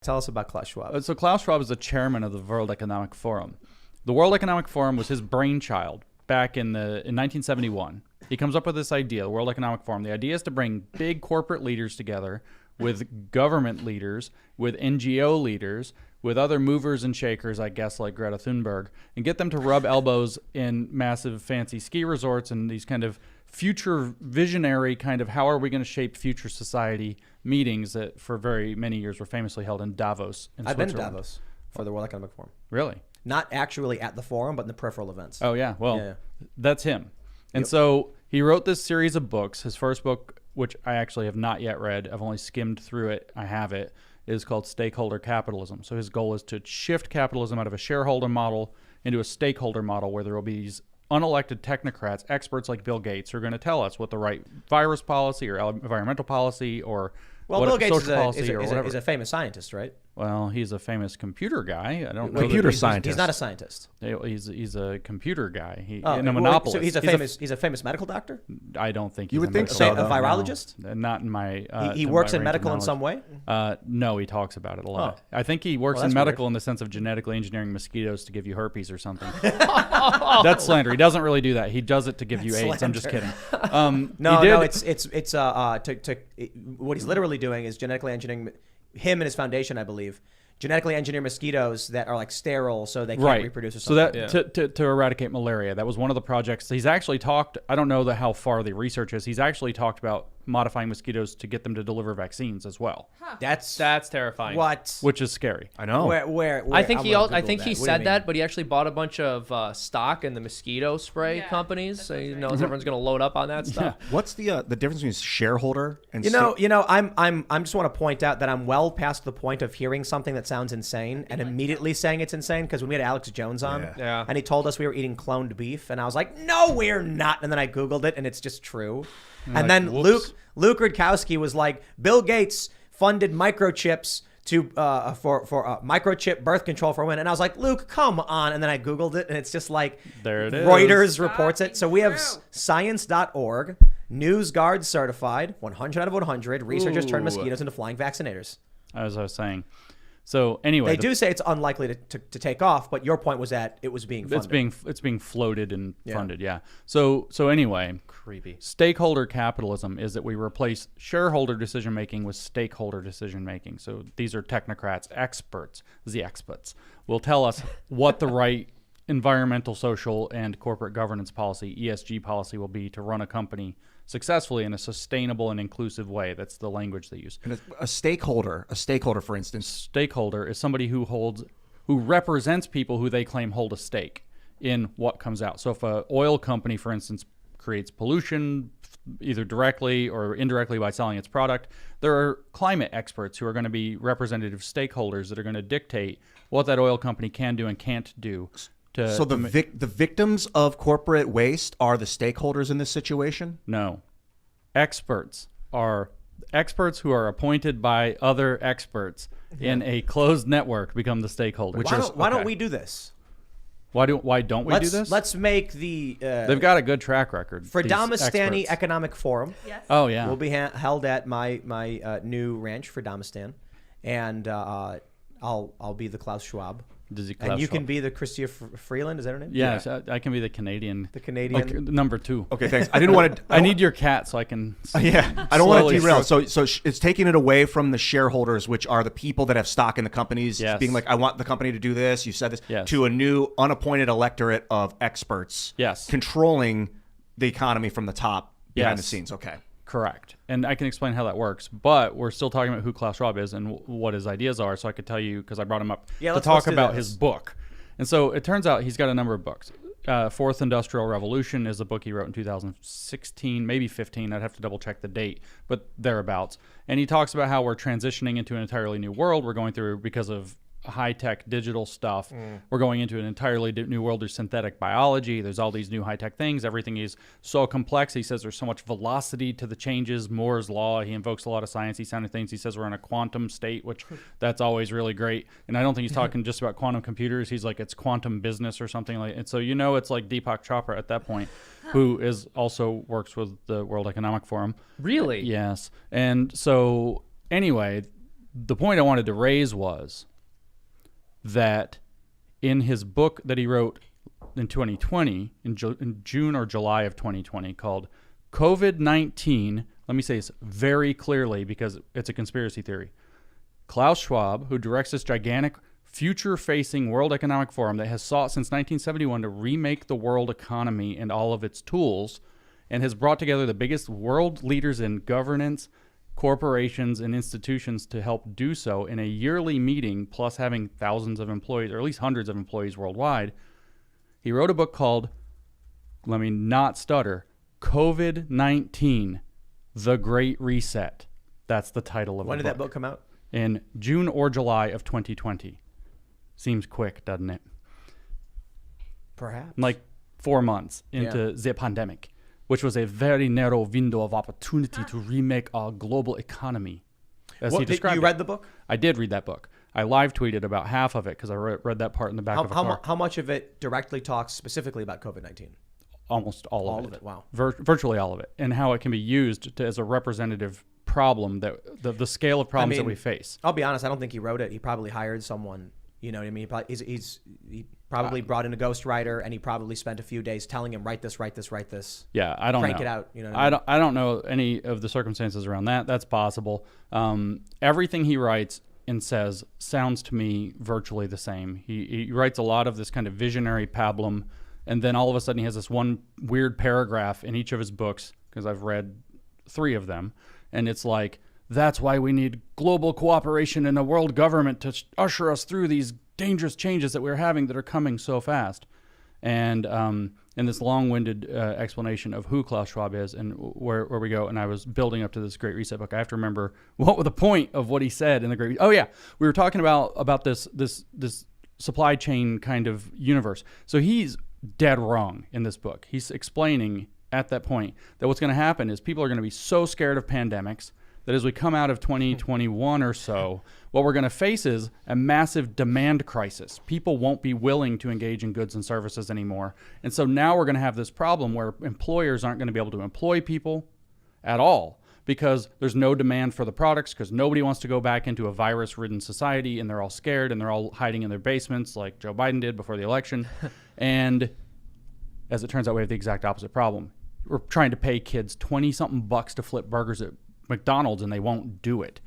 Tell us about Klaus Schwab. So Klaus Schwab is the chairman of the World Economic Forum. The World Economic Forum was his brainchild back in 1971. He comes up with this idea, the World Economic Forum. The idea is to bring big corporate leaders together with government leaders, with NGO leaders, with other movers and shakers, I guess, like Greta Thunberg, and get them to rub elbows in massive fancy ski resorts and these kind of future visionary kind of how are we going to shape future society meetings that for very many years were famously held in Davos in I've been to Switzerland. Davos for the World Economic Forum. Really? Not actually at the forum, but in the peripheral events. Oh, yeah. Well, Yeah. that's him. And so he wrote this series of books. His first book, which I actually have not yet read, I've only skimmed through it, I have it, is called Stakeholder Capitalism. So his goal is to shift capitalism out of a shareholder model into a stakeholder model where there will be these unelected technocrats, experts like Bill Gates, who are going to tell us what the right virus policy or environmental policy or Well, what Bill Gates social policy or whatever. is a famous scientist, right? Well, he's a famous computer guy. I don't know. Computer that scientist. He's not a scientist. He's a computer guy. He's Oh, a well, monopolist. So he's a famous medical doctor? I don't think You he's would think medical so, A though. virologist? No, not in my. He to works my in range medical of in some way? No, he talks about it a lot. I think he works Well, in that's medical in the sense of genetically engineering mosquitoes to give you herpes or something. That's slander. He doesn't really do that. He does it to give you AIDS. I'm just kidding. No, what he's literally doing is genetically engineering him and his foundation, I believe. Genetically engineer mosquitoes that are like sterile so they can't reproduce or something. So that to eradicate malaria, that was one of the projects. He's actually talked, I don't know how far the research is, he's actually talked about modifying mosquitoes to get them to deliver vaccines as well. That's terrifying. what? Which is scary. I know. Where I think I'm he gonna I Google think he What do you said mean? that, but he actually bought a bunch of stock in the mosquito spray companies, so he knows everyone's going to load up on that stuff. What's the difference between shareholder and I'm just want to point out that I'm well past the point of hearing something that sounds insane and immediately saying it's insane, because when we had Alex Jones on Yeah. and he told us we were eating cloned beef and I was like, no, we're not. And then I Googled it and it's just true. And then Luke Rudkowski was like, Bill Gates funded microchips to for microchip birth control for women. And I was like, Luke, come on. And then I Googled it and it's just like There it is. Reuters reports it. So we have science.org, NewsGuard certified, 100 out of 100. Researchers turn mosquitoes into flying vaccinators. As I was saying. So anyway, They do say it's unlikely to take off, but your point was that it was being funded. it's being floated and funded. Yeah. So anyway, Creepy. stakeholder capitalism is that we replace shareholder decision making with stakeholder decision making. So these are technocrats, experts. The experts will tell us what the right environmental, social, and corporate governance policy, ESG policy, will be to run a company successfully in a sustainable and inclusive way. That's the language they use. And a stakeholder, for instance. Stakeholder is somebody who represents people who they claim hold a stake in what comes out. So if an oil company, for instance, creates pollution either directly or indirectly by selling its product, there are climate experts who are going to be representative stakeholders that are going to dictate what that oil company can do and can't do. So the victims of corporate waste are the stakeholders in this situation? No. Experts who are appointed by other experts in a closed network become the stakeholders. Why don't we do this? Why don't we do this? Let's make the They've got a good track record. Fredamastani Economic Forum. Yes. Oh yeah. Will be held at my new ranch, Fredamistan, and I'll be the Klaus Schwab. And you can be the Chrystia Freeland. Is that her name? Yes, I can be the Canadian. The Canadian. Like, number 2. Okay, thanks. I didn't want to. I need your cat so I can. Yeah, I don't want to slowly derail. stroke. So it's taking it away from the shareholders, which are the people that have stock in the companies, Yes. being like, I want the company to do this. You said this. Yes. To a new unappointed electorate of experts. Yes. Controlling the economy from the top behind the Yes. scenes. Okay. Correct. And I can explain how that works. But we're still talking about who Klaus Schwab is and what his ideas are. So I could tell you, because I brought him up to let's talk do about this. his book. And so it turns out he's got a number of books. Fourth Industrial Revolution is a book he wrote in 2016, maybe 15. I'd have to double check the date, but thereabouts. And he talks about how we're transitioning into an entirely new world. We're going through, because of high-tech digital stuff, we're going into an entirely new world. There's synthetic biology. There's all these new high-tech things. Everything is so complex. He says there's so much velocity to the changes. Moore's law. He invokes a lot of sciencey sounding things. He says we're in a quantum state, which that's always really great. And I don't think he's talking just about quantum computers. He's like, it's quantum business or something like. And so it's like Deepak Chopra at that point, who is also works with the World Economic Forum. Really? Yes. And so anyway, the point I wanted to raise was that in his book that he wrote in 2020, in June or July of 2020, called COVID-19, let me say this very clearly because it's a conspiracy theory. Klaus Schwab, who directs this gigantic future-facing World Economic Forum that has sought since 1971 to remake the world economy and all of its tools, and has brought together the biggest world leaders in governance, corporations, and institutions to help do so in a yearly meeting, plus having thousands of employees, or at least hundreds of employees worldwide. He wrote a book called, let me not stutter, COVID-19, The Great Reset. That's the title of the book. When did that book come out? In June or July of 2020. Seems quick, doesn't it? Perhaps. Like 4 months into the pandemic, which was a very narrow window of opportunity to remake our global economy. As he described you read the book? I did read that book. I live tweeted about half of it because I read that part in the back of a car. How much of it directly talks specifically about COVID-19? Almost all of it. All of it, wow. Virtually all of it. And how it can be used as a representative problem, that the scale of problems that we face. I'll be honest, I don't think he wrote it. He probably hired someone, you know what I mean? He probably brought in a ghostwriter, and he probably spent a few days telling him, write this, write this, write this. Yeah, I don't know. Crank it out. You know what I mean? I don't know any of the circumstances around that. That's possible. Everything he writes and says sounds to me virtually the same. He writes a lot of this kind of visionary pablum, and then all of a sudden he has this one weird paragraph in each of his books, because I've read 3 of them, and it's like, that's why we need global cooperation and a world government to usher us through these dangerous changes that we're having that are coming so fast. And this long-winded explanation of who Klaus Schwab is and where we go. And I was building up to this Great Reset book. I have to remember what was the point of what he said in the Great. Oh yeah, we were talking about this supply chain kind of universe. So he's dead wrong in this book. He's explaining at that point that what's going to happen is people are going to be so scared of pandemics that as we come out of 2021 or so, what we're going to face is a massive demand crisis. People won't be willing to engage in goods and services anymore. And so now we're going to have this problem where employers aren't going to be able to employ people at all because there's no demand for the products, because nobody wants to go back into a virus-ridden society, and they're all scared and they're all hiding in their basements like Joe Biden did before the election. And as it turns out, we have the exact opposite problem. We're trying to pay kids $20-something to flip burgers at McDonald's, and they won't do it.